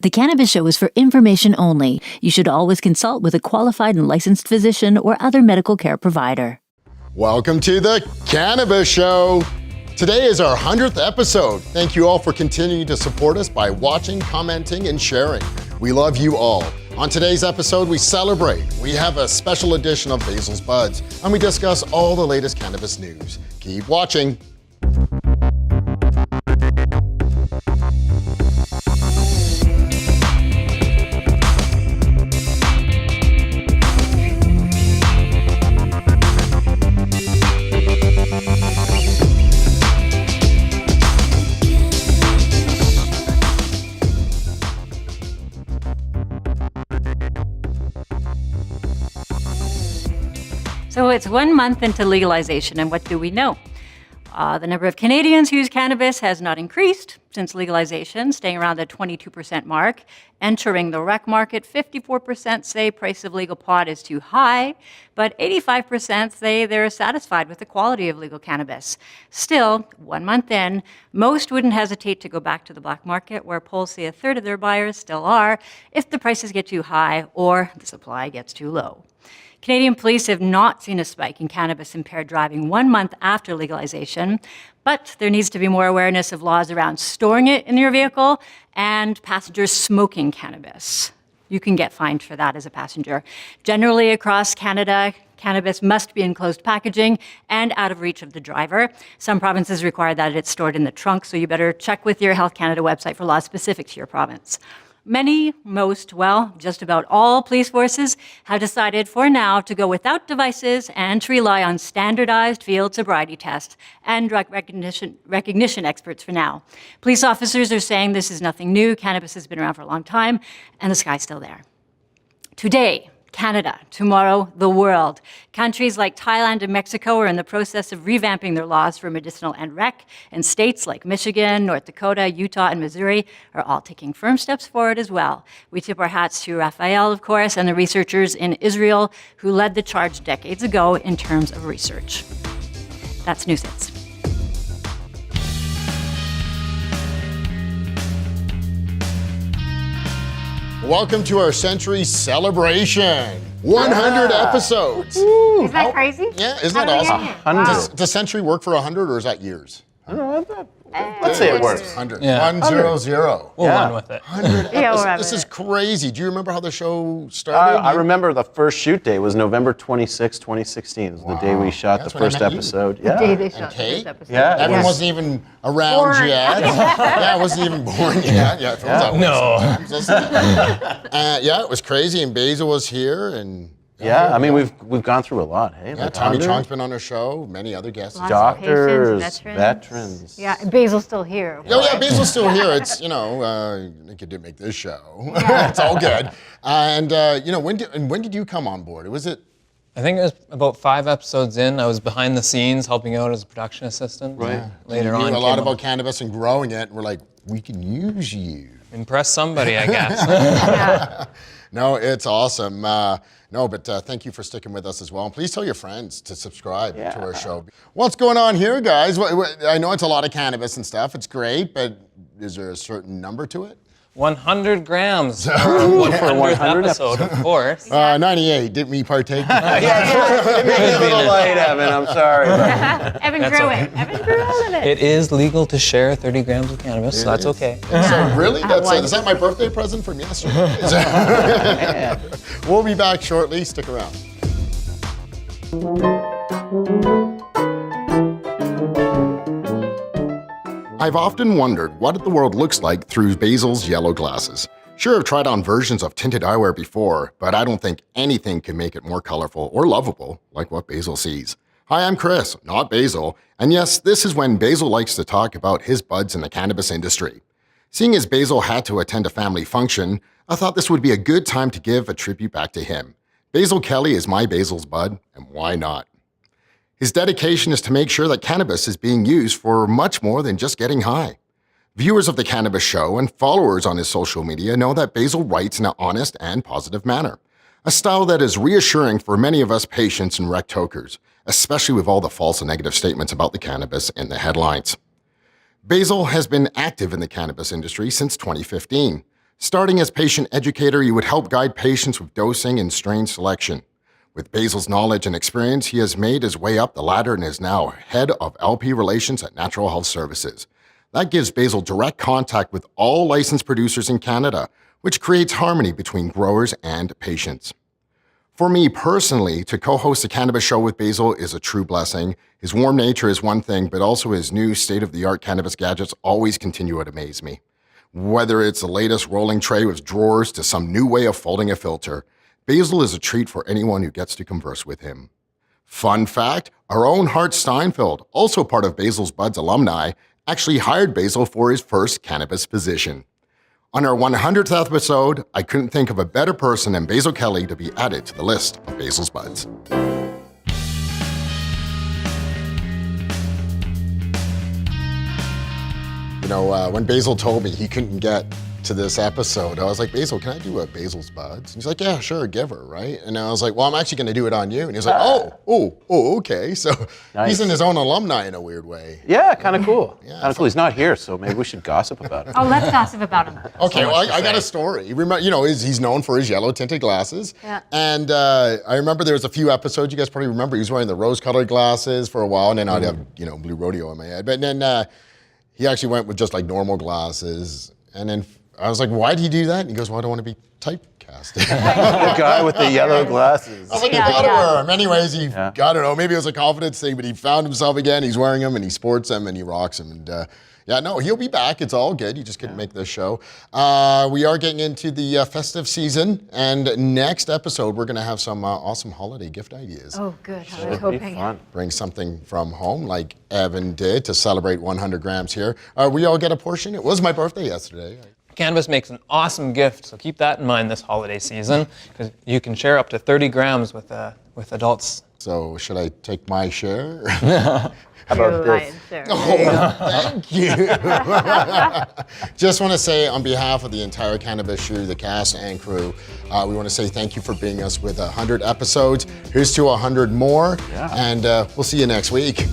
The Cannabis Show is for information only. You should always consult with a qualified and licensed physician or other medical care provider. Welcome to the Cannabis Show. Today is our 100th episode. Thank you all for continuing to support us by watching, commenting, and sharing. We love you all. On today's episode, we celebrate. We have a special edition of Basil's Buds, and we discuss all the latest cannabis news. Keep watching. So it's 1 month into legalization, and what do we know? The number of Canadians who use cannabis has not increased since legalization, staying around the 22% mark. Entering the rec market, 54% say price of legal pot is too high, but 85% say they're satisfied with the quality of legal cannabis. Still, 1 month in, most wouldn't hesitate to go back to the black market, where polls say a third of their buyers still are, if the prices get too high or the supply gets too low. Canadian police have not seen a spike in cannabis-impaired driving 1 month after legalization, but there needs to be more awareness of laws around storing it in your vehicle and passengers smoking cannabis. You can get fined for that as a passenger. Generally across Canada, cannabis must be in closed packaging and out of reach of the driver. Some provinces require that it's stored in the trunk, so you better check with your Health Canada website for laws specific to your province. Just about all police forces have decided for now to go without devices and to rely on standardized field sobriety tests and drug recognition experts for now. Police officers are saying this is nothing new. Cannabis has been around for a long time, and the sky's still there. Today, Canada. Tomorrow, the world. Countries like Thailand and Mexico are in the process of revamping their laws for medicinal and rec, and states like Michigan, North Dakota, Utah, and Missouri are all taking firm steps forward as well. We tip our hats to Raphael, of course, and the researchers in Israel who led the charge decades ago in terms of research. That's News Hits. Welcome to our century celebration. 100 episodes. Is that crazy? Yeah, isn't that awesome? 100. Does century work for 100 or is that years? I don't know. Let's say it works. 100. Yeah. 100. We'll run with it. 100 Yeah, we'll run This with is it. crazy. Do you remember how the show started? I remember the first shoot day was November 26, 2016. It was the day we shot That's the when I first met you. episode. The day Yeah. they shot the Kate? first episode. Yeah. Evan Yes. wasn't even around Born. yet. Yeah, I wasn't even born yet. Yeah, it feels that way No. sometimes, doesn't it? Yeah, it was crazy, and Basil was here, and Yeah, I mean, we've gone through a lot, hey? yeah, Like Tommy 100 Chong's been on our show, many other guests. Lots of doctors, patients, veterans. Yeah, and Basil's still here. Oh yeah, Basil's still here. It's I think you did make this show. It's all good. And when did you come on board? Was it? I think it was about 5 episodes in. I was behind the scenes helping out as a production assistant. Right. Later you on, knew a lot came about cannabis and growing it, and we're like, we can use you. impress somebody, I guess. No, it's awesome. But thank you for sticking with us as well. And please tell your friends to subscribe to our show. What's going on here, guys? I know it's a lot of cannabis and stuff. It's great, but is there a certain number to it? 100 grams for 100th episode, of course. 98. Didn't we partake? It made it a little light, Evan. I'm sorry. Evan grew it. Evan grew all of it. It is legal to share 30 grams of cannabis, so that's okay. So really? Is that my birthday present from yesterday? We'll be back shortly. Stick around. I've often wondered what the world looks like through Basil's yellow glasses. Sure, I've tried on versions of tinted eyewear before, but I don't think anything can make it more colorful or lovable like what Basil sees. Hi, I'm Chris, not Basil, and yes, this is when Basil likes to talk about his buds in the cannabis industry. Seeing as Basil had to attend a family function, I thought this would be a good time to give a tribute back to him. Basil Kelly is my Basil's bud, and why not? His dedication is to make sure that cannabis is being used for much more than just getting high. Viewers of The Cannabis Show and followers on his social media know that Basil writes in an honest and positive manner, a style that is reassuring for many of us patients and rec tokers, especially with all the false and negative statements about the cannabis in the headlines. Basil has been active in the cannabis industry since 2015. Starting as patient educator, he would help guide patients with dosing and strain selection. With Basil's knowledge and experience, he has made his way up the ladder and is now head of LP Relations at Natural Health Services. That gives Basil direct contact with all licensed producers in Canada, which creates harmony between growers and patients. For me personally, to co-host the Cannabis Show with Basil is a true blessing. His warm nature is one thing, but also his new state-of-the-art cannabis gadgets always continue to amaze me. Whether it's the latest rolling tray with drawers to some new way of folding a filter, Basil is a treat for anyone who gets to converse with him. Fun fact, our own Hart Steinfeld, also part of Basil's Buds alumni, actually hired Basil for his first cannabis position. On our 100th episode, I couldn't think of a better person than Basil Kelly to be added to the list of Basil's Buds. You know, when Basil told me he couldn't get to this episode, I was like, Basil, can I do a Basil's Buds? And he's like, yeah, sure, give her, right? And I was like, well, I'm actually going to do it on you. And he's like, okay. So Nice. He's in his own alumni in a weird way. Yeah, kind of cool. Yeah, Kind of cool. He's not here, so maybe we should gossip about it. Oh, let's gossip about him. Okay, well, much to I got say. a story. Remember, you know, he's known for his yellow tinted glasses. Yeah. And I remember there was a few episodes, you guys probably remember, he was wearing the rose-colored glasses for a while, and then I'd have, you know, blue rodeo in my head. But then he actually went with just like normal glasses. And then I was like, why'd he do that? And he goes, well, I don't want to be typecast. The guy with the yellow glasses. I was like, Yeah, you gotta yeah. wear them. Anyways, I don't know, maybe it was a confidence thing, but he found himself again. He's wearing them and he sports them and he rocks them. And yeah, no, he'll be back. It's all good. He just couldn't make this show. We are getting into the festive season. And next episode, we're going to have some awesome holiday gift ideas. Oh, good. I was Should be hoping. fun. Bring something from home like Evan did to celebrate 100 grams here. We all get a portion. It was my birthday yesterday. Cannabis makes an awesome gift, so keep that in mind this holiday season, because you can share up to 30 grams with adults. So should I take my share? How about this? Thank you. Just want to say on behalf of the entire Cannabis Show, the cast and crew, we want to say thank you for being us with 100 episodes. Here's to 100 more, and we'll see you next week.